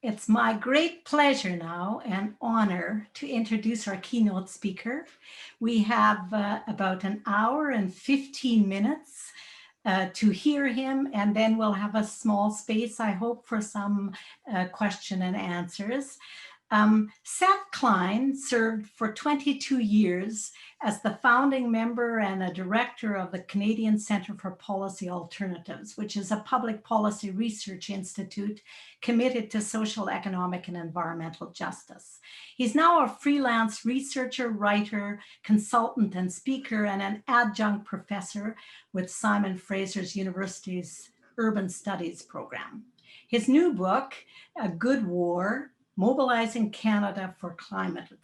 It's my great pleasure now and honor to introduce our keynote speaker. We have about an hour and 15 minutes to hear him, and then we'll have a small space, I hope, for some question and answers. Seth Klein served for 22 years as the founding member and a director of the Canadian Centre for Policy Alternatives, which is a public policy research institute committed to social, economic, and environmental justice. He's now a freelance researcher, writer, consultant, and speaker, and an adjunct professor with Simon Fraser's University's Urban Studies program. His new book, A Good War, Mobilizing Canada for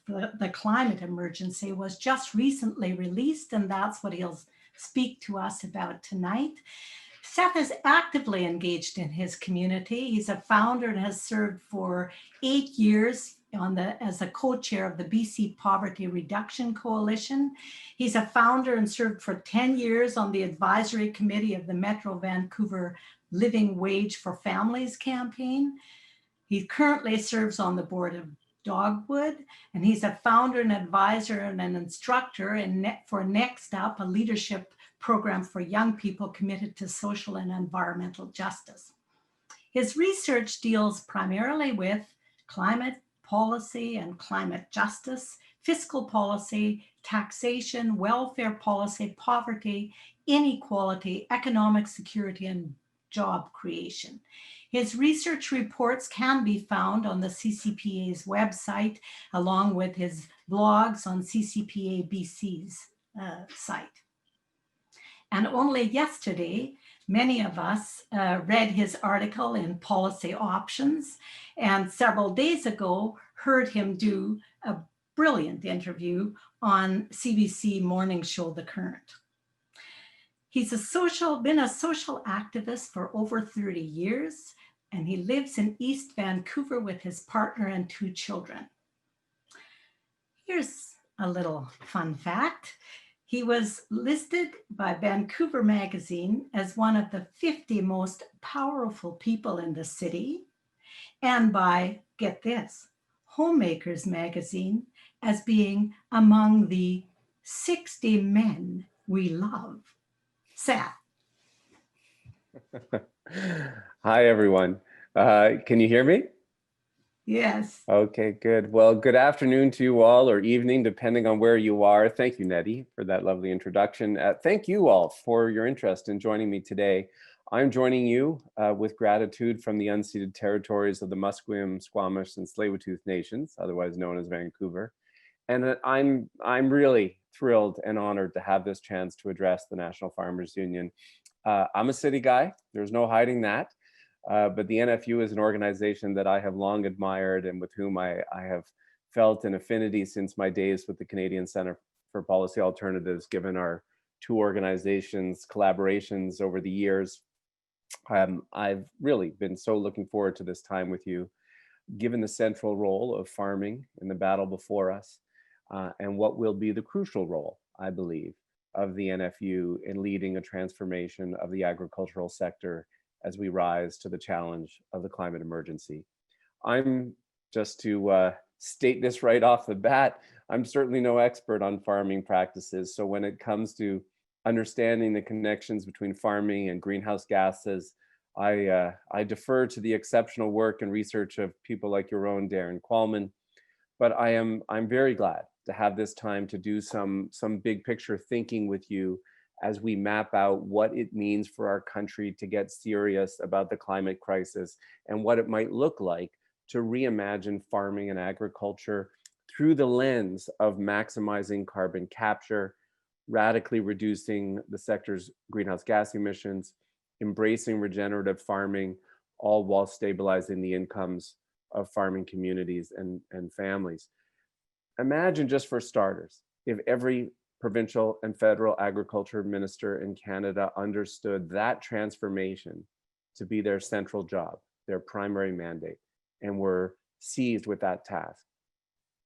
the Climate Emergency, was just recently released, and that's what he'll speak to us about tonight. Seth is actively engaged in his community. He's a founder and has served for 8 years as a co-chair of the BC Poverty Reduction Coalition. He's a founder and served for 10 years on the advisory committee of the Metro Vancouver Living Wage for Families campaign. He currently serves on the board of Dogwood, and he's a founder and advisor and an instructor for Next Up, a leadership program for young people committed to social and environmental justice. His research deals primarily with climate policy and climate justice, fiscal policy, taxation, welfare policy, poverty, inequality, economic security, and job creation. His research reports can be found on the CCPA's website, along with his blogs on CCPA BC's site. And only yesterday, many of us read his article in Policy Options, and several days ago heard him do a brilliant interview on CBC morning show, The Current. He's been a social activist for over 30 years, and he lives in East Vancouver with his partner and 2 children. Here's a little fun fact. He was listed by Vancouver Magazine as one of the 50 most powerful people in the city, and by, get this, Homemakers Magazine as being among the 60 men we love. Seth. Hi, everyone. Can you hear me? Yes. Okay, good. Well, good afternoon to you all, or evening, depending on where you are. Thank you, Nettie, for that lovely introduction. Thank you all for your interest in joining me today. I'm joining you with gratitude from the unceded territories of the Musqueam, Squamish, and Tsleil-Waututh Nations, otherwise known as Vancouver. And I'm really thrilled and honored to have this chance to address the National Farmers Union. I'm a city guy, there's no hiding that. But the NFU is an organization that I have long admired and with whom I have felt an affinity since my days with the Canadian Centre for Policy Alternatives, given our 2 organizations' collaborations over the years. I've really been so looking forward to this time with you, given the central role of farming in the battle before us, and what will be the crucial role, I believe, of the NFU in leading a transformation of the agricultural sector as we rise to the challenge of the climate emergency. I'm, just to state this right off the bat, I'm certainly no expert on farming practices. So when it comes to understanding the connections between farming and greenhouse gases, I defer to the exceptional work and research of people like your own Darren Qualman. But I'm very glad to have this time to do some big picture thinking with you as we map out what it means for our country to get serious about the climate crisis and what it might look like to reimagine farming and agriculture through the lens of maximizing carbon capture, radically reducing the sector's greenhouse gas emissions, embracing regenerative farming, all while stabilizing the incomes of farming communities and families. Imagine, just for starters, if every provincial and federal agriculture minister in Canada understood that transformation to be their central job, their primary mandate, and were seized with that task.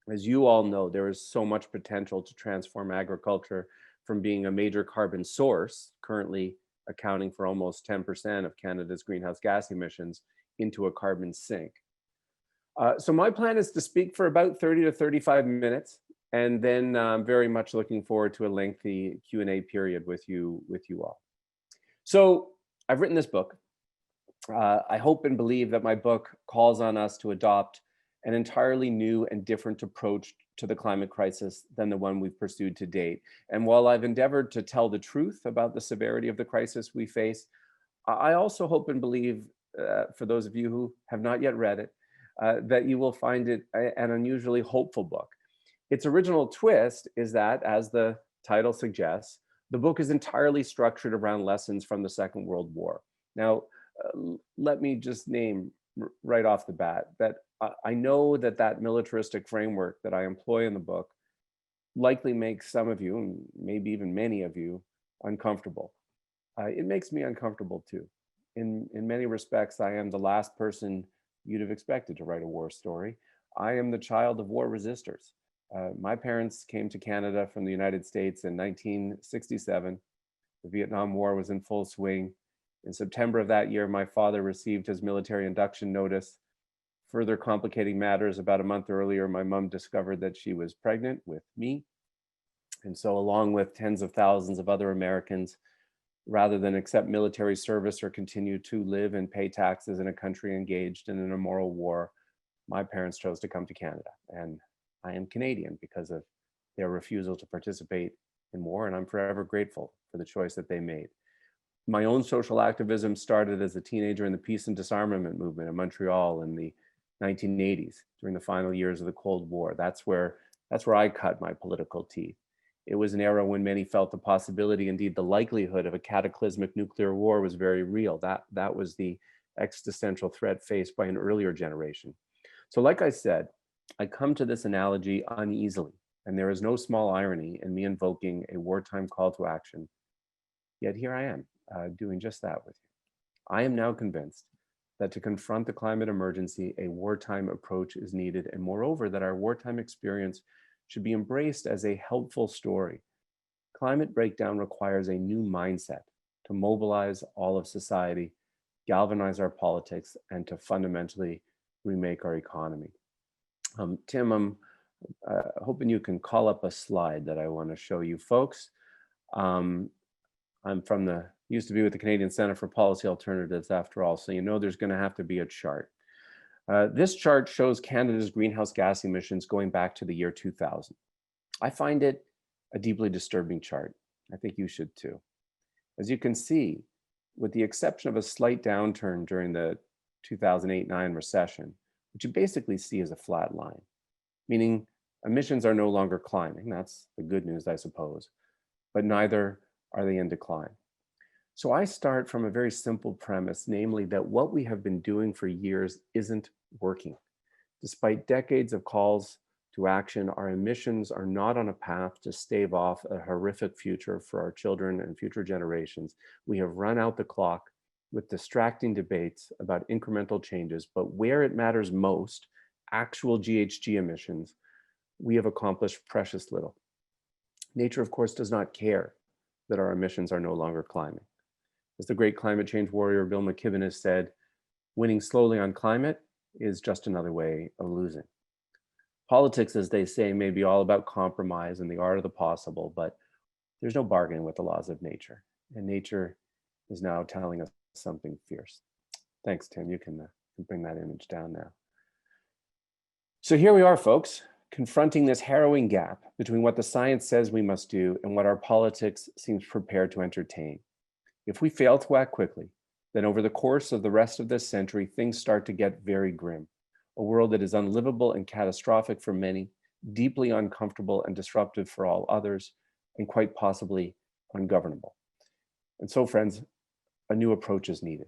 As you all know, there is so much potential to transform agriculture from being a major carbon source, currently accounting for almost 10% of Canada's greenhouse gas emissions, into a carbon sink. So my plan is to speak for about 30 to 35 minutes, and then I'm very much looking forward to a lengthy Q&A period with you all. So I've written this book. I hope and believe that my book calls on us to adopt an entirely new and different approach to the climate crisis than the one we've pursued to date. And while I've endeavored to tell the truth about the severity of the crisis we face, I also hope and believe, for those of you who have not yet read it, that you will find it an unusually hopeful book. Its original twist is that, as the title suggests, the book is entirely structured around lessons from the Second World War. Now, let me just name right off the bat that I know that that militaristic framework that I employ in the book likely makes some of you, and maybe even many of you, uncomfortable. It makes me uncomfortable too. In many respects, I am the last person you'd have expected to write a war story. I am the child of war resistors. My parents came to Canada from the United States in 1967. The Vietnam War was in full swing. In September of that year, my father received his military induction notice. Further complicating matters, about a month earlier, my mom discovered that she was pregnant with me. And so, along with tens of thousands of other Americans, rather than accept military service or continue to live and pay taxes in a country engaged in an immoral war, my parents chose to come to Canada. And I am Canadian because of their refusal to participate in war, and I'm forever grateful for the choice that they made. My own social activism started as a teenager in the peace and disarmament movement in Montreal in the 1980s, during the final years of the Cold War. That's where I cut my political teeth. It was an era when many felt the possibility, indeed the likelihood, of a cataclysmic nuclear war was very real. That was the existential threat faced by an earlier generation. So like I said, I come to this analogy uneasily, and there is no small irony in me invoking a wartime call to action. Yet here I am, doing just that with you. I am now convinced that to confront the climate emergency, a wartime approach is needed, and moreover, that our wartime experience should be embraced as a helpful story. Climate breakdown requires a new mindset to mobilize all of society, galvanize our politics, and to fundamentally remake our economy. Tim, I'm hoping you can call up a slide that I want to show you folks. I'm used to be with the Canadian Center for Policy Alternatives after all, so you know there's going to have to be a chart. This chart shows Canada's greenhouse gas emissions going back to the year 2000. I find it a deeply disturbing chart. I think you should too. As you can see, with the exception of a slight downturn during the 2008-9 recession, what you basically see is a flat line, meaning emissions are no longer climbing. That's the good news, I suppose, but neither are they in decline. So I start from a very simple premise, namely that what we have been doing for years isn't working. Despite decades of calls to action, our emissions are not on a path to stave off a horrific future for our children and future generations. We have run out the clock with distracting debates about incremental changes, but where it matters most, actual GHG emissions, we have accomplished precious little. Nature, of course, does not care that our emissions are no longer climbing. As the great climate change warrior Bill McKibben has said, winning slowly on climate is just another way of losing. Politics, as they say, may be all about compromise and the art of the possible, but there's no bargaining with the laws of nature. And nature is now telling us something fierce. Thanks, Tim. You can bring that image down now. So here we are, folks, confronting this harrowing gap between what the science says we must do and what our politics seems prepared to entertain. If we fail to act quickly, then over the course of the rest of this century, things start to get very grim. A world that is unlivable and catastrophic for many, deeply uncomfortable and disruptive for all others, and quite possibly ungovernable. And so, friends, a new approach is needed.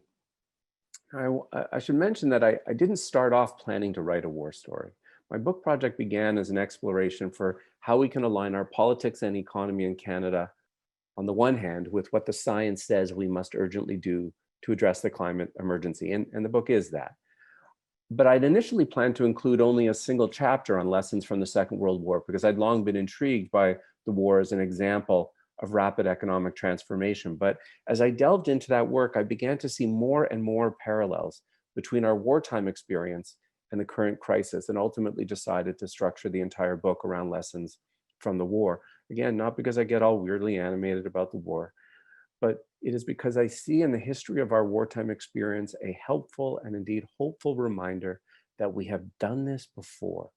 I should mention that I didn't start off planning to write a war story. My book project began as an exploration for how we can align our politics and economy in Canada, on the one hand, with what the science says we must urgently do to address the climate emergency, and the book is that. But I'd initially planned to include only a single chapter on lessons from the Second World War because I'd long been intrigued by the war as an example of rapid economic transformation. But as I delved into that work, I began to see more and more parallels between our wartime experience and the current crisis, and ultimately decided to structure the entire book around lessons from the war. Again, not because I get all weirdly animated about the war, but it is because I see in the history of our wartime experience a helpful and indeed hopeful reminder that we have done this before.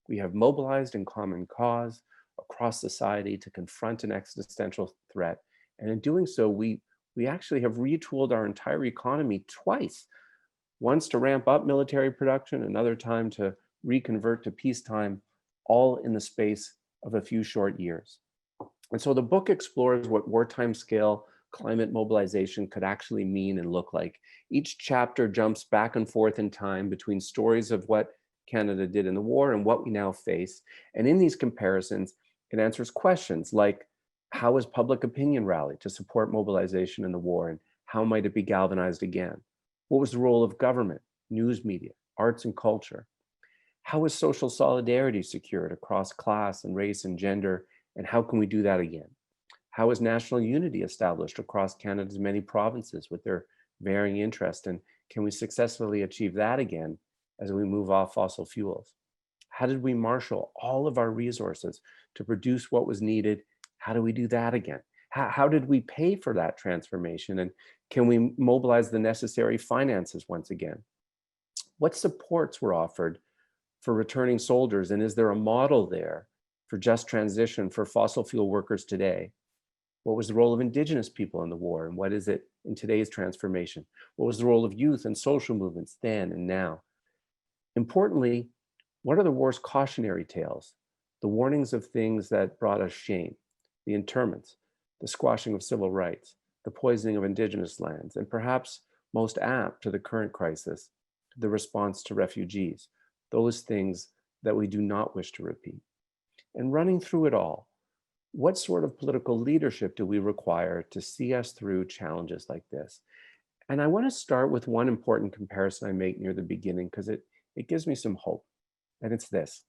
We have mobilized in common cause across society to confront an existential threat. And in doing so, we actually have retooled our entire economy twice, once to ramp up military production, another time to reconvert to peacetime, all in the space of a few short years. And so the book explores what wartime scale climate mobilization could actually mean and look like. Each chapter jumps back and forth in time between stories of what Canada did in the war and what we now face. And in these comparisons, it answers questions like, how has public opinion rallied to support mobilization in the war, and how might it be galvanized again? What was the role of government, news media, arts and culture? How is social solidarity secured across class and race and gender, and how can we do that again? How is national unity established across Canada's many provinces with their varying interests, and can we successfully achieve that again as we move off fossil fuels? How did we marshal all of our resources to produce what was needed? How do we do that again? How did we pay for that transformation? And can we mobilize the necessary finances once again? What supports were offered for returning soldiers? And is there a model there for just transition for fossil fuel workers today? What was the role of Indigenous people in the war, and what is it in today's transformation? What was the role of youth and social movements then and now? Importantly, what are the war's cautionary tales? The warnings of things that brought us shame, the internments, the squashing of civil rights, the poisoning of Indigenous lands, and perhaps most apt to the current crisis, the response to refugees, those things that we do not wish to repeat. And running through it all, what sort of political leadership do we require to see us through challenges like this? And I want to start with one important comparison I make near the beginning because it gives me some hope. And it's this.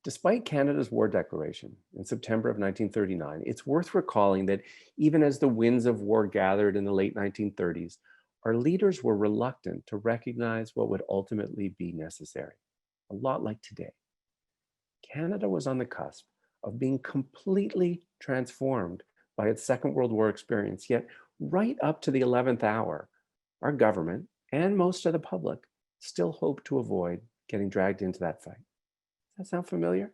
Despite Canada's war declaration in September of 1939, it's worth recalling that even as the winds of war gathered in the late 1930s, our leaders were reluctant to recognize what would ultimately be necessary, a lot like today. Canada was on the cusp of being completely transformed by its Second World War experience, yet right up to the 11th hour, our government and most of the public still hoped to avoid getting dragged into that fight. Does that sound familiar?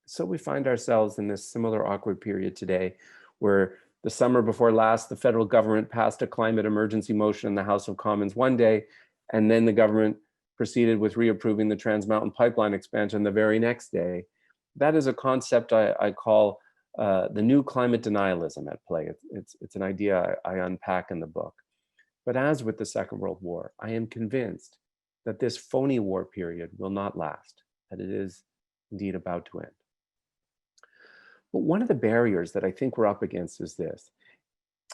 So we find ourselves in this similar awkward period today where the summer before last, the federal government passed a climate emergency motion in the House of Commons one day, and then the government proceeded with reapproving the Trans Mountain Pipeline expansion the very next day. That is a concept I call the new climate denialism at play. It's an idea I unpack in the book. But as with the Second World War, I am convinced that this phony war period will not last, that it is indeed about to end. But one of the barriers that I think we're up against is this.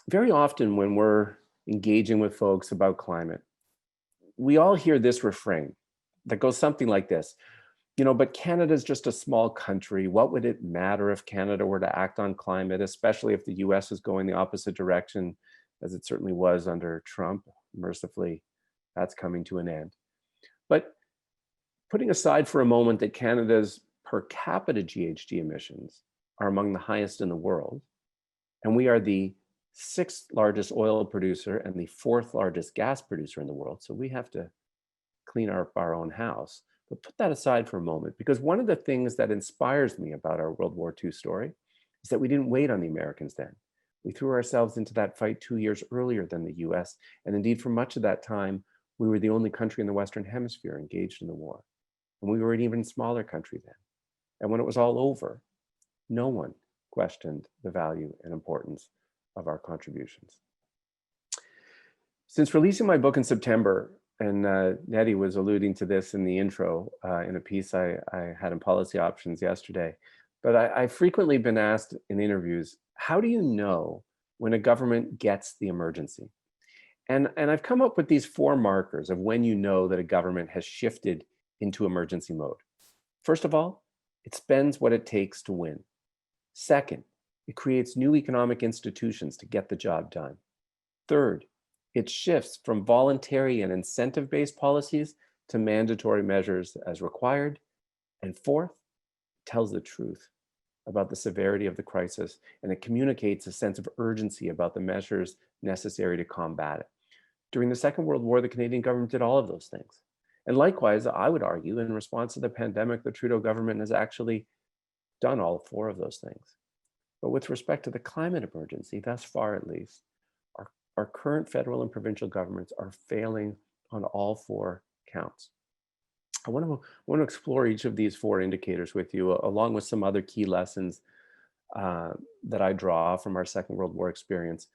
Very often when we're engaging with folks about climate, we all hear this refrain that goes something like this. But Canada's just a small country. What would it matter if Canada were to act on climate, especially if the US is going the opposite direction, as it certainly was under Trump? Mercifully, that's coming to an end. But putting aside for a moment that Canada's per capita GHG emissions are among the highest in the world, and we are the 6th largest oil producer and the 4th largest gas producer in the world, so we have to clean up our own house. But put that aside for a moment, because one of the things that inspires me about our World War II story is that we didn't wait on the Americans then. We threw ourselves into that fight 2 years earlier than the US. And indeed, for much of that time, we were the only country in the Western Hemisphere engaged in the war. And we were an even smaller country then. And when it was all over, no one questioned the value and importance of our contributions. Since releasing my book in September, and Nettie was alluding to this in the intro in a piece I had in Policy Options yesterday, but I've frequently been asked in interviews, how do you know when a government gets the emergency? And I've come up with these 4 markers of when you know that a government has shifted into emergency mode. First of all, it spends what it takes to win. Second, it creates new economic institutions to get the job done. Third, it shifts from voluntary and incentive-based policies to mandatory measures as required. And fourth, tells the truth about the severity of the crisis, and it communicates a sense of urgency about the measures necessary to combat it. During the Second World War, the Canadian government did all of those things. And likewise, I would argue, in response to the pandemic, the Trudeau government has actually done all four of those things. But with respect to the climate emergency, thus far at least, our current federal and provincial governments are failing on all four counts. I want to explore each of these four indicators with you, along with some other key lessons that I draw from our Second World War experience.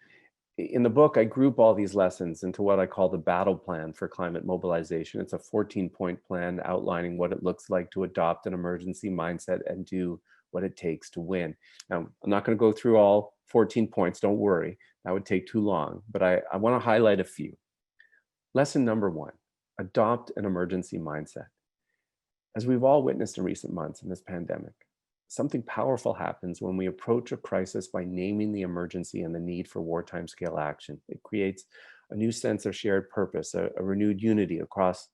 In the book, I group all these lessons into what I call the battle plan for climate mobilization. It's a 14-point plan outlining what it looks like to adopt an emergency mindset and do what it takes to win. Now, I'm not going to go through all 14 points, don't worry. That would take too long, but I want to highlight a few. Lesson number one, adopt an emergency mindset. As we've all witnessed in recent months in this pandemic, something powerful happens when we approach a crisis by naming the emergency and the need for wartime scale action. It creates a new sense of shared purpose, a renewed unity across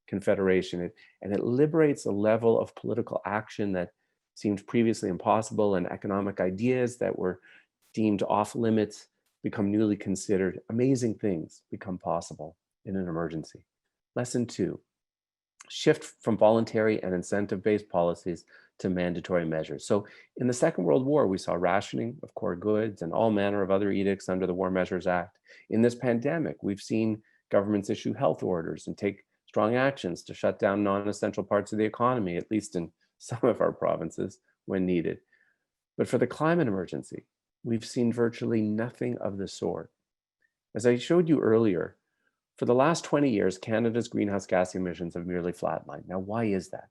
Confederation, and it liberates a level of political action that seemed previously impossible, and economic ideas that were deemed off limits become newly considered. Amazing things become possible in an emergency. Lesson two, shift from voluntary and incentive-based policies to mandatory measures. So in the Second World War, we saw rationing of core goods and all manner of other edicts under the War Measures Act. In this pandemic, we've seen governments issue health orders and take strong actions to shut down non-essential parts of the economy, at least in some of our provinces when needed. But for the climate emergency, we've seen virtually nothing of the sort. As I showed you earlier, for the last 20 years, Canada's greenhouse gas emissions have merely flatlined. Now, why is that?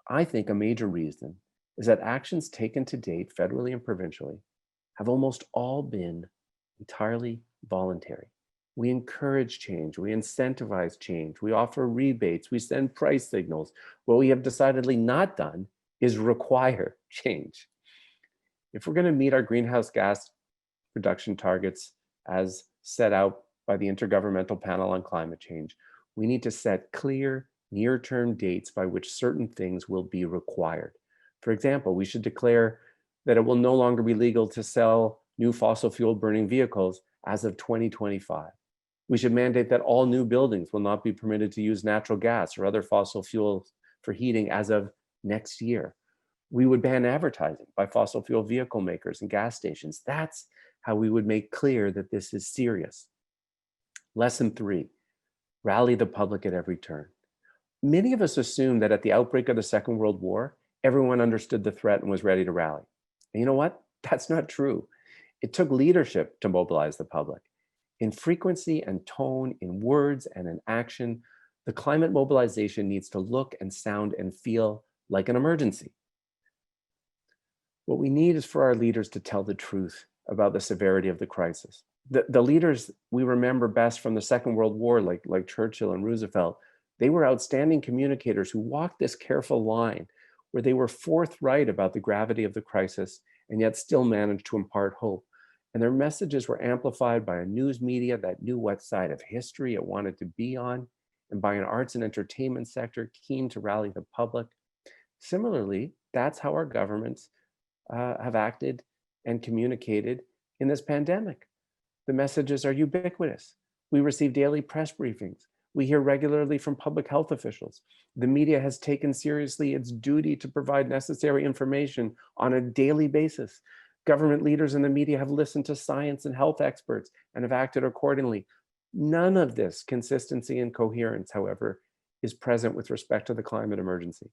I think a major reason is that actions taken to date, federally and provincially, have almost all been entirely voluntary. We encourage change, we incentivize change, we offer rebates, we send price signals. What we have decidedly not done is require change. If we're going to meet our greenhouse gas reduction targets as set out by the Intergovernmental Panel on Climate Change, we need to set clear, near-term dates by which certain things will be required. For example, we should declare that it will no longer be legal to sell new fossil fuel burning vehicles as of 2025. We should mandate that all new buildings will not be permitted to use natural gas or other fossil fuels for heating as of next year. We would ban advertising by fossil fuel vehicle makers and gas stations. That's how we would make clear that this is serious. Lesson three, rally the public at every turn. Many of us assume that at the outbreak of the Second World War, everyone understood the threat and was ready to rally. And you know what? That's not true. It took leadership to mobilize the public. In frequency and tone, in words and in action, the climate mobilization needs to look and sound and feel like an emergency. What we need is for our leaders to tell the truth about the severity of the crisis. The leaders we remember best from the Second World War, like Churchill and Roosevelt, they were outstanding communicators who walked this careful line where they were forthright about the gravity of the crisis and yet still managed to impart hope. And their messages were amplified by a news media that knew what side of history it wanted to be on, and by an arts and entertainment sector keen to rally the public. Similarly, that's how our governments have acted and communicated in this pandemic. The messages are ubiquitous. We receive daily press briefings. We hear regularly from public health officials. The media has taken seriously its duty to provide necessary information on a daily basis. Government leaders in the media have listened to science and health experts and have acted accordingly. None of this consistency and coherence, however, is present with respect to the climate emergency.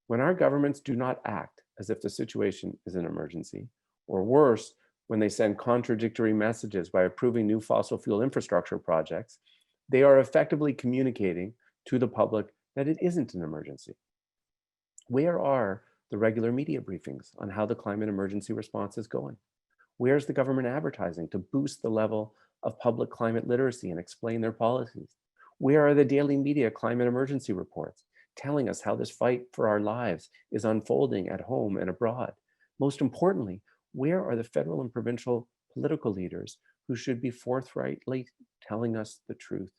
When our governments do not act as if the situation is an emergency, or worse, when they send contradictory messages by approving new fossil fuel infrastructure projects, they are effectively communicating to the public that it isn't an emergency. Where are the regular media briefings on how the climate emergency response is going? Where's the government advertising to boost the level of public climate literacy and explain their policies? Where are the daily media climate emergency reports telling us how this fight for our lives is unfolding at home and abroad? Most importantly, where are the federal and provincial political leaders who should be forthrightly telling us the truth,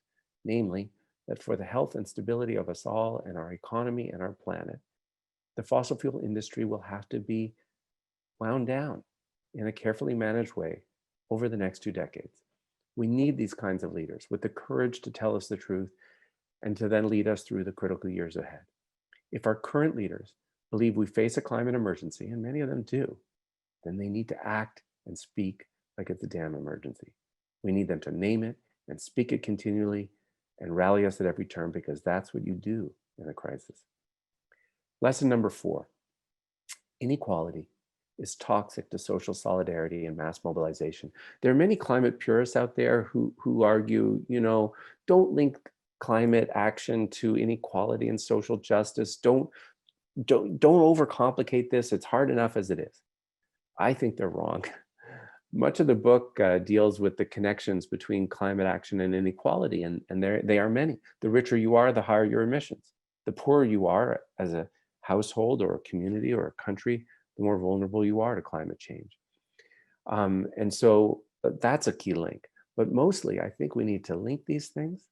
namely that for the health and stability of us all and our economy and our planet, the fossil fuel industry will have to be wound down in a carefully managed way over the next 2 decades. We need these kinds of leaders with the courage to tell us the truth and to then lead us through the critical years ahead. If our current leaders believe we face a climate emergency, and many of them do, then they need to act and speak like it's a damn emergency. We need them to name it and speak it continually and rally us at every turn, because that's what you do in a crisis. Lesson number 4, inequality is toxic to social solidarity and mass mobilization. There are many climate purists out there who argue, don't link climate action to inequality and social justice. Don't overcomplicate this. It's hard enough as it is. I think they're wrong. Much of the book deals with the connections between climate action and inequality, and they are many. The richer you are, the higher your emissions. The poorer you are as a household or a community or a country, the more vulnerable you are to climate change. And so that's a key link. But mostly, I think we need to link these things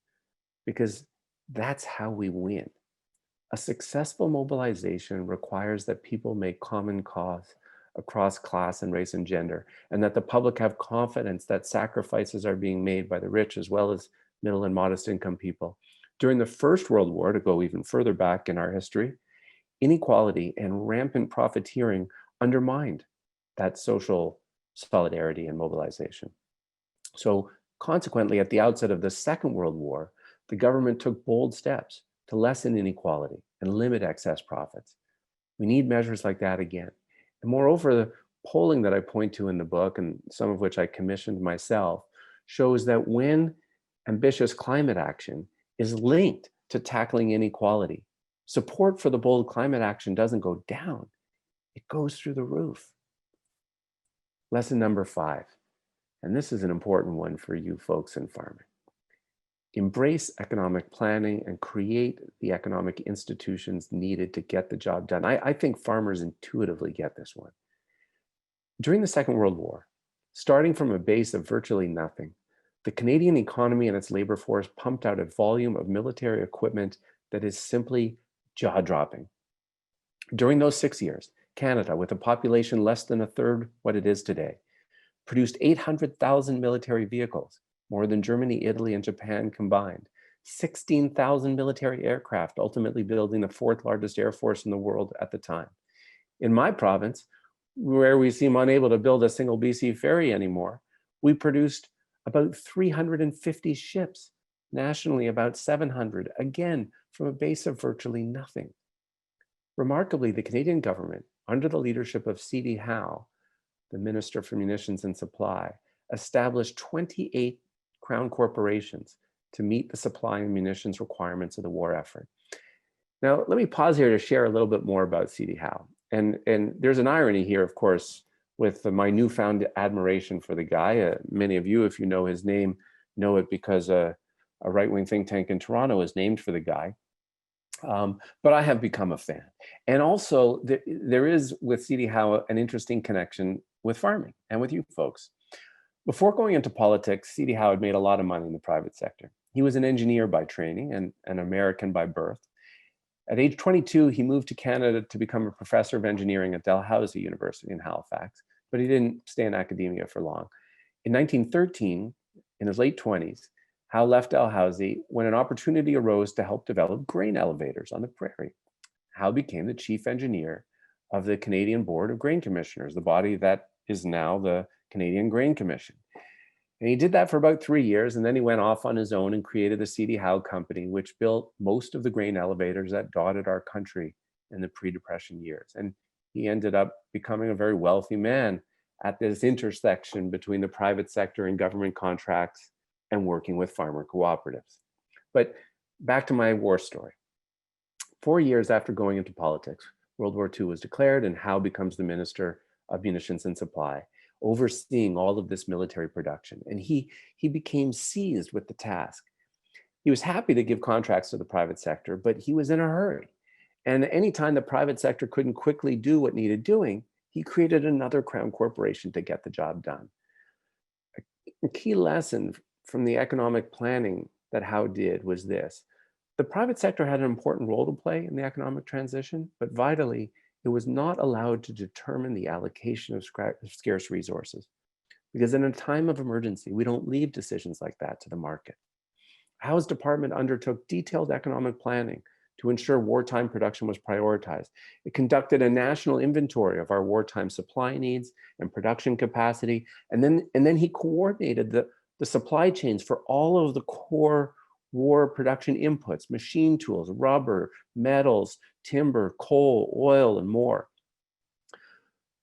because that's how we win. A successful mobilization requires that people make common cause across class and race and gender, and that the public have confidence that sacrifices are being made by the rich as well as middle and modest income people. During the First World War, to go even further back in our history, inequality and rampant profiteering undermined that social solidarity and mobilization. So consequently, at the outset of the Second World War, the government took bold steps to lessen inequality and limit excess profits. We need measures like that again. And moreover, the polling that I point to in the book, and some of which I commissioned myself, shows that when ambitious climate action is linked to tackling inequality, support for the bold climate action doesn't go down, it goes through the roof. Lesson number 5, and this is an important one for you folks in farming. Embrace economic planning and create the economic institutions needed to get the job done. I think farmers intuitively get this one. During the Second World War, starting from a base of virtually nothing, the Canadian economy and its labor force pumped out a volume of military equipment that is simply jaw-dropping. During those 6 years, Canada, with a population less than a third what it is today, produced 800,000 military vehicles, more than Germany, Italy, and Japan combined, 16,000 military aircraft, ultimately building the 4th largest air force in the world at the time. In my province, where we seem unable to build a single BC ferry anymore, we produced about 350 ships, nationally about 700, again, from a base of virtually nothing. Remarkably, the Canadian government, under the leadership of C.D. Howe, the Minister for Munitions and Supply, established 28 crown corporations to meet the supply and munitions requirements of the war effort. Now, let me pause here to share a little bit more about C.D. Howe. And there's an irony here, of course, with my newfound admiration for the guy. Many of you, if you know his name, know it because a right-wing think tank in Toronto is named for the guy. But I have become a fan. And also, there is with C.D. Howe an interesting connection with farming and with you folks. Before going into politics, C.D. Howe had made a lot of money in the private sector. He was an engineer by training and an American by birth. At age 22, he moved to Canada to become a professor of engineering at Dalhousie University in Halifax, but he didn't stay in academia for long. In 1913, in his late 20s, Howe left Dalhousie when an opportunity arose to help develop grain elevators on the prairie. Howe became the chief engineer of the Canadian Board of Grain Commissioners, the body that is now the Canadian Grain Commission. And he did that for about 3 years, and then he went off on his own and created the C.D. Howe Company, which built most of the grain elevators that dotted our country in the pre-Depression years. And he ended up becoming a very wealthy man at this intersection between the private sector and government contracts and working with farmer cooperatives. But back to my war story. 4 years after going into politics, World War II was declared, and Howe becomes the Minister of Munitions and Supply, overseeing all of this military production. And he became seized with the task. He was happy to give contracts to the private sector, but he was in a hurry. And anytime the private sector couldn't quickly do what needed doing, he created another crown corporation to get the job done. A key lesson from the economic planning that Howe did was this: The private sector had an important role to play in the economic transition, but vitally, it was not allowed to determine the allocation of scarce resources. Because in a time of emergency, we don't leave decisions like that to the market. Howe's department undertook detailed economic planning to ensure wartime production was prioritized. It conducted a national inventory of our wartime supply needs and production capacity, and then he coordinated the supply chains for all of the core war production inputs: machine tools, rubber, metals, timber, coal, oil, and more.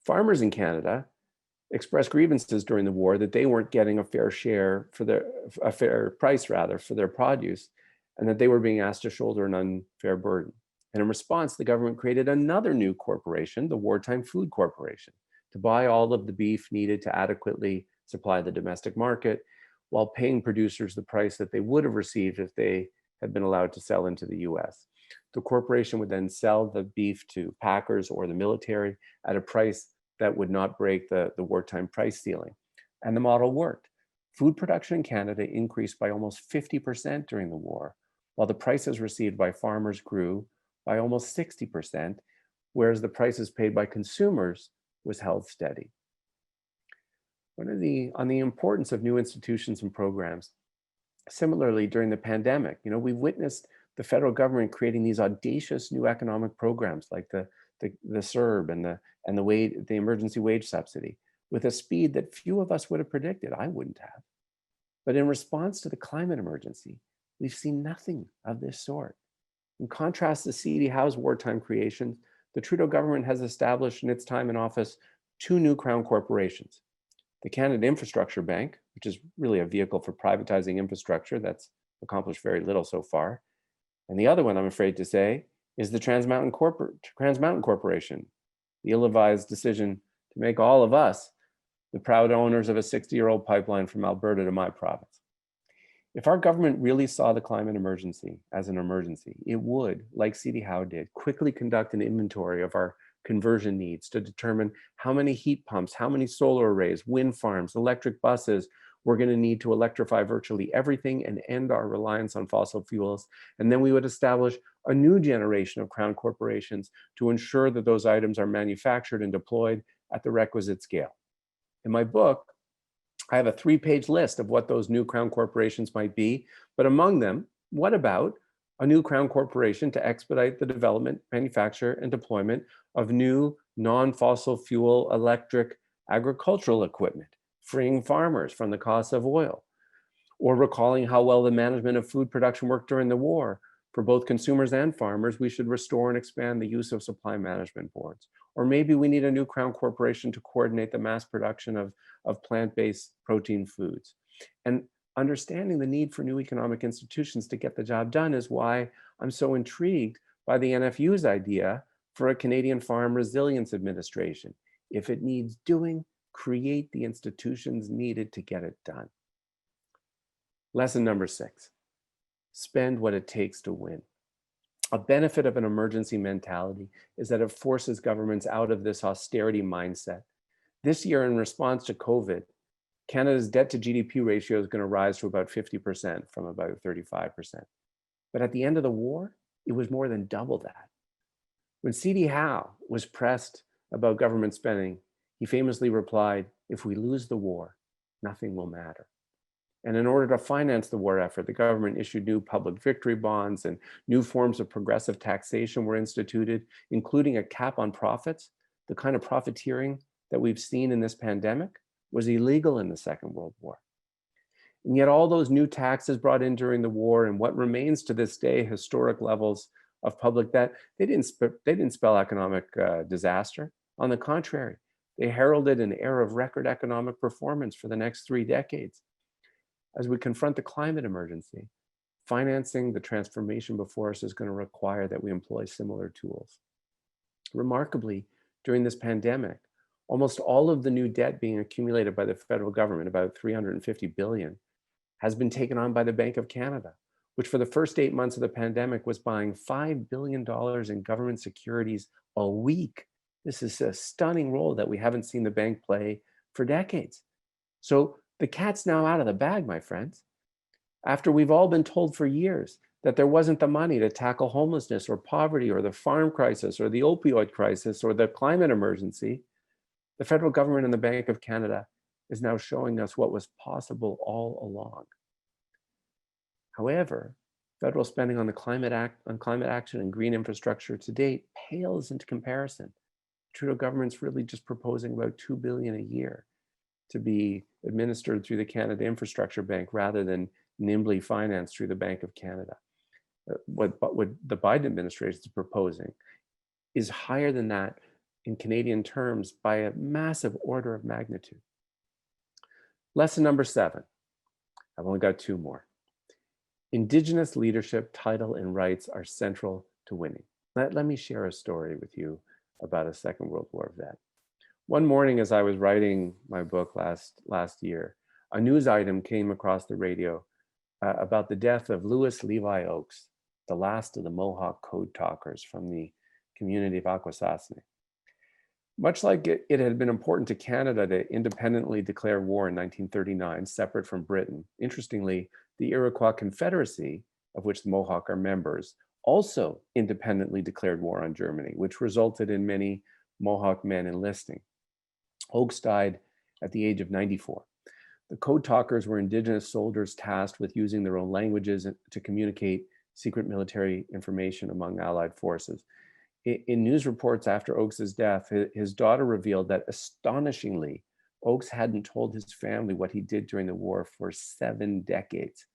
Farmers in Canada expressed grievances during the war that they weren't getting a fair price for their produce, and that they were being asked to shoulder an unfair burden. And in response, the government created another new corporation, the Wartime Food Corporation, to buy all of the beef needed to adequately supply the domestic market, while paying producers the price that they would have received if they had been allowed to sell into the US. The corporation would then sell the beef to packers or the military at a price that would not break the wartime price ceiling. And the model worked. Food production in Canada increased by almost 50% during the war, while the prices received by farmers grew by almost 60%, whereas the prices paid by consumers was held steady. On the importance of new institutions and programs, similarly during the pandemic, we've witnessed the federal government creating these audacious new economic programs like the CERB and the emergency wage subsidy with a speed that few of us would have predicted. I wouldn't have. But in response to the climate emergency, we've seen nothing of this sort. In contrast to C.D. Howe's wartime creations, the Trudeau government has established in its time in office 2 new crown corporations: the Canada Infrastructure Bank, which is really a vehicle for privatizing infrastructure that's accomplished very little so far, and the other one, I'm afraid to say, is the Trans Mountain Corporation, the ill-advised decision to make all of us the proud owners of a 60-year-old pipeline from Alberta to my province. If our government really saw the climate emergency as an emergency, it would, like C.D. Howe did, quickly conduct an inventory of our conversion needs to determine how many heat pumps, how many solar arrays, wind farms, electric buses we're going to need to electrify virtually everything and end our reliance on fossil fuels. And then we would establish a new generation of crown corporations to ensure that those items are manufactured and deployed at the requisite scale. In my book, I have a 3-page list of what those new crown corporations might be, but among them, what about a new crown corporation to expedite the development, manufacture, and deployment of new non-fossil fuel electric agricultural equipment, freeing farmers from the cost of oil, or recalling how well the management of food production worked during the war? For both consumers and farmers, we should restore and expand the use of supply management boards. Or maybe we need a new crown corporation to coordinate the mass production of plant-based protein foods. And understanding the need for new economic institutions to get the job done is why I'm so intrigued by the NFU's idea for a Canadian Farm Resilience Administration. If it needs doing, create the institutions needed to get it done. Lesson number 6, spend what it takes to win. A benefit of an emergency mentality is that it forces governments out of this austerity mindset. This year, in response to COVID, Canada's debt to GDP ratio is going to rise to about 50% from about 35%. But at the end of the war, it was more than double that. When C.D. Howe was pressed about government spending, he famously replied, "If we lose the war, nothing will matter." And in order to finance the war effort, the government issued new public victory bonds, and new forms of progressive taxation were instituted, including a cap on profits. The kind of profiteering that we've seen in this pandemic was illegal in the Second World War. And yet all those new taxes brought in during the war and what remains to this day historic levels of public debt, they didn't spell economic disaster. On the contrary, they heralded an era of record economic performance for the next 3 decades. As we confront the climate emergency, financing the transformation before us is going to require that we employ similar tools. Remarkably, during this pandemic, almost all of the new debt being accumulated by the federal government, about $350 billion, has been taken on by the Bank of Canada, which for the first 8 months of the pandemic was buying $5 billion in government securities a week. This is a stunning role that we haven't seen the bank play for decades. So the cat's now out of the bag, my friends. After we've all been told for years that there wasn't the money to tackle homelessness or poverty or the farm crisis or the opioid crisis or the climate emergency, the federal government and the Bank of Canada is now showing us what was possible all along. However, federal spending on climate action and green infrastructure to date pales into comparison. Trudeau government's really just proposing about $2 billion a year to be administered through the Canada Infrastructure Bank rather than nimbly financed through the Bank of Canada. What the Biden administration is proposing is higher than that in Canadian terms by a massive order of magnitude. Lesson number 7. I've only got 2 more. Indigenous leadership, title, and rights are central to winning. Let me share a story with you about a Second World War vet. One morning as I was writing my book last year, a news item came across the radio about the death of Louis Levi Oakes, the last of the Mohawk code talkers from the community of Akwesasne. Much like it had been important to Canada to independently declare war in 1939, separate from Britain, interestingly, the Iroquois Confederacy, of which the Mohawk are members, also independently declared war on Germany, which resulted in many Mohawk men enlisting. Oakes died at the age of 94. The code talkers were Indigenous soldiers tasked with using their own languages to communicate secret military information among Allied forces. In news reports after Oakes' death, his daughter revealed that astonishingly, Oakes hadn't told his family what he did during the war for 7 decades,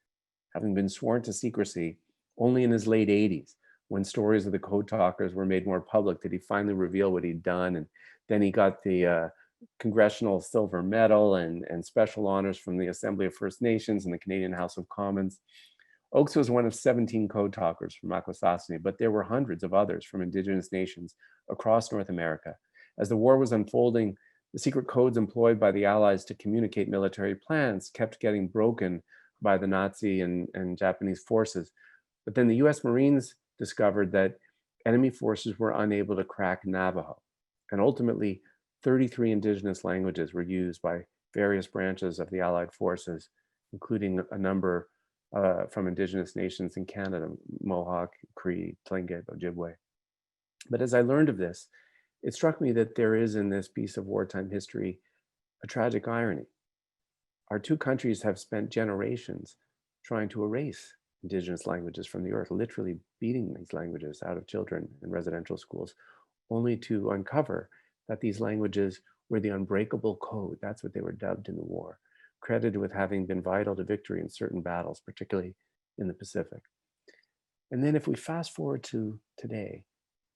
having been sworn to secrecy only in his late 80s, when stories of the code talkers were made more public, did he finally reveal what he'd done. And then he got the Congressional Silver Medal and special honors from the Assembly of First Nations and the Canadian House of Commons. Oakes was one of 17 code talkers from Akwesasne, but there were hundreds of others from Indigenous nations across North America. As the war was unfolding, the secret codes employed by the Allies to communicate military plans kept getting broken by the Nazi and Japanese forces. But then the US Marines discovered that enemy forces were unable to crack Navajo. And ultimately, 33 Indigenous languages were used by various branches of the Allied forces, including a number from Indigenous nations in Canada, Mohawk, Cree, Tlingit, Ojibwe. But as I learned of this, it struck me that there is in this piece of wartime history a tragic irony. Our 2 countries have spent generations trying to erase Indigenous languages from the earth, literally beating these languages out of children in residential schools, only to uncover that these languages were the unbreakable code. That's what they were dubbed in the war, credited with having been vital to victory in certain battles, particularly in the Pacific. And then if we fast forward to today,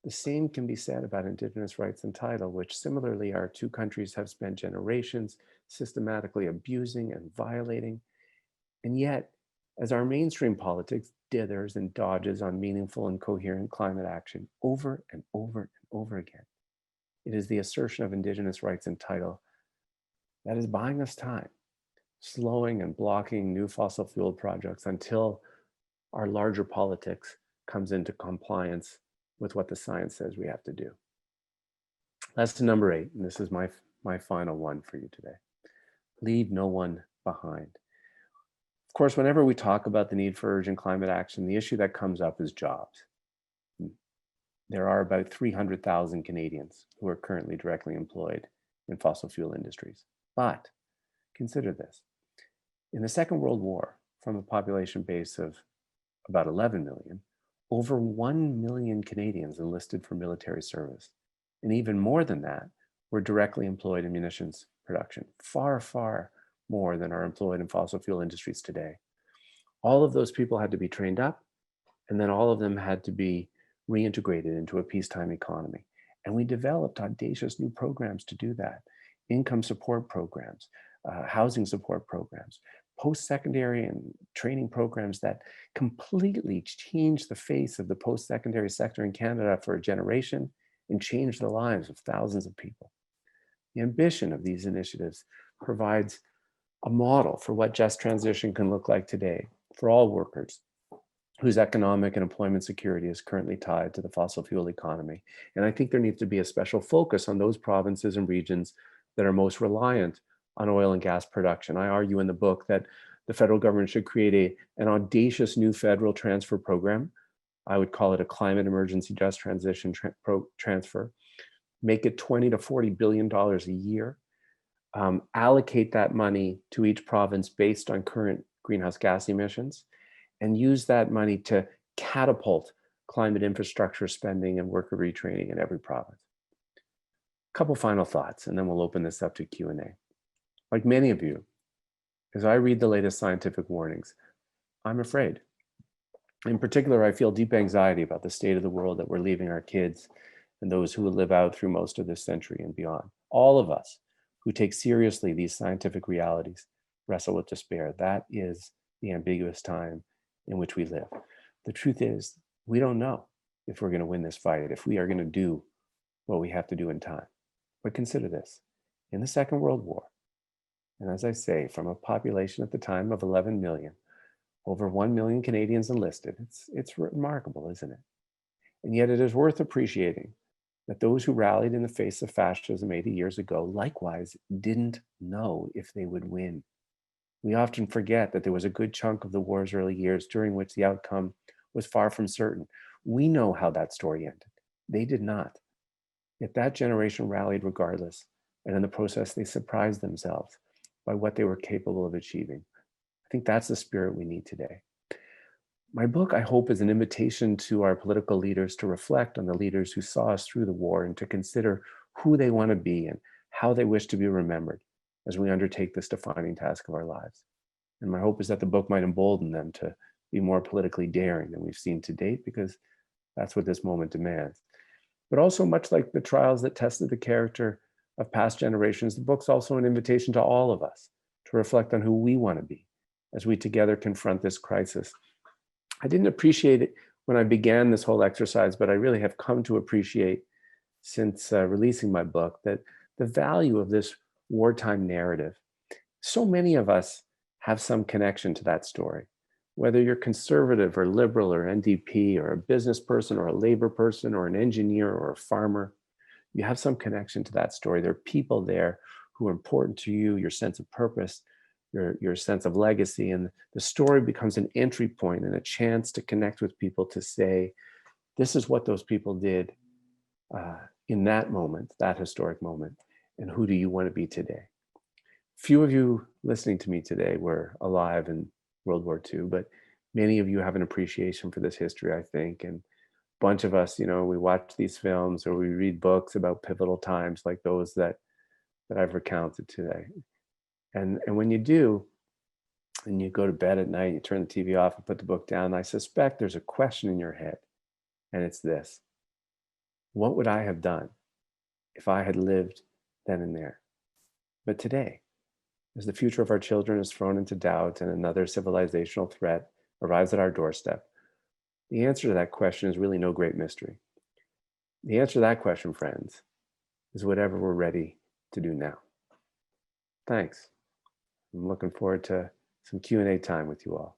the same can be said about Indigenous rights and title, which similarly our 2 countries have spent generations systematically abusing and violating. And yet, as our mainstream politics dithers and dodges on meaningful and coherent climate action over and over and over again, it is the assertion of Indigenous rights and title that is buying us time, slowing and blocking new fossil fuel projects until our larger politics comes into compliance with what the science says we have to do. Lesson number 8, and this is my final one for you today. Leave no one behind. Of course, whenever we talk about the need for urgent climate action, the issue that comes up is jobs. There are about 300,000 Canadians who are currently directly employed in fossil fuel industries. But consider this. In the Second World War, from a population base of about 11 million, over 1 million Canadians enlisted for military service. And even more than that were directly employed in munitions production, far, far more than are employed in fossil fuel industries today. All of those people had to be trained up, and then all of them had to be reintegrated into a peacetime economy. And we developed audacious new programs to do that. Income support programs, housing support programs, post-secondary and training programs that completely changed the face of the post-secondary sector in Canada for a generation and changed the lives of thousands of people. The ambition of these initiatives provides a model for what just transition can look like today for all workers whose economic and employment security is currently tied to the fossil fuel economy. And I think there needs to be a special focus on those provinces and regions that are most reliant on oil and gas production. I argue in the book that The federal government should create an audacious new federal transfer program. I would call it a climate emergency just transition transfer. Make it $20 to $40 billion a year. Allocate that money to each province based on current greenhouse gas emissions, and use that money to catapult climate infrastructure spending and worker retraining in every province. A couple final thoughts, and then we'll open this up to Q&A. Like many of you, as I read the latest scientific warnings, I'm afraid. In particular, I feel deep anxiety about the state of the world that we're leaving our kids and those who will live out through most of this century and beyond. All of us who take seriously these scientific realities wrestle with despair. That is the ambiguous time in which we live. The truth is, we don't know if we're going to win this fight, if we are going to do what we have to do in time. But consider this, in the Second World War, and as I say, from a population at the time of 11 million, over 1 million Canadians enlisted. It's remarkable, isn't it? And yet it is worth appreciating that those who rallied in the face of fascism 80 years ago likewise didn't know if they would win. We often forget that there was a good chunk of the war's early years during which the outcome was far from certain. We know how that story ended. They did not. Yet that generation rallied regardless, and in the process they surprised themselves by what they were capable of achieving. I think that's the spirit we need today. My book, I hope, is an invitation to our political leaders to reflect on the leaders who saw us through the war and to consider who they want to be and how they wish to be remembered as we undertake this defining task of our lives. And my hope is that the book might embolden them to be more politically daring than we've seen to date, because that's what this moment demands. But also, much like the trials that tested the character of past generations, the book's also an invitation to all of us to reflect on who we want to be as we together confront this crisis. I didn't appreciate it when I began this whole exercise, but I really have come to appreciate since releasing my book that the value of this wartime narrative. So many of us have some connection to that story, whether you're conservative or liberal or NDP or a business person or a labor person or an engineer or a farmer. You have some connection to that story. There are people there who are important to you, your sense of purpose, your sense of legacy, and the story becomes an entry point and a chance to connect with people to say, this is what those people did in that moment, that historic moment, and who do you want to be today? Few of you listening to me today were alive in World War II, but many of you have an appreciation for this history, I think, and bunch of us, we watch these films or we read books about pivotal times like those that I've recounted today. And when you do, and you go to bed at night, you turn the TV off and put the book down, I suspect there's a question in your head, and it's this: what would I have done if I had lived then and there? But today, as the future of our children is thrown into doubt and another civilizational threat arrives at our doorstep, the answer to that question is really no great mystery. The answer to that question, friends, is whatever we're ready to do now. Thanks. I'm looking forward to some Q&A time with you all.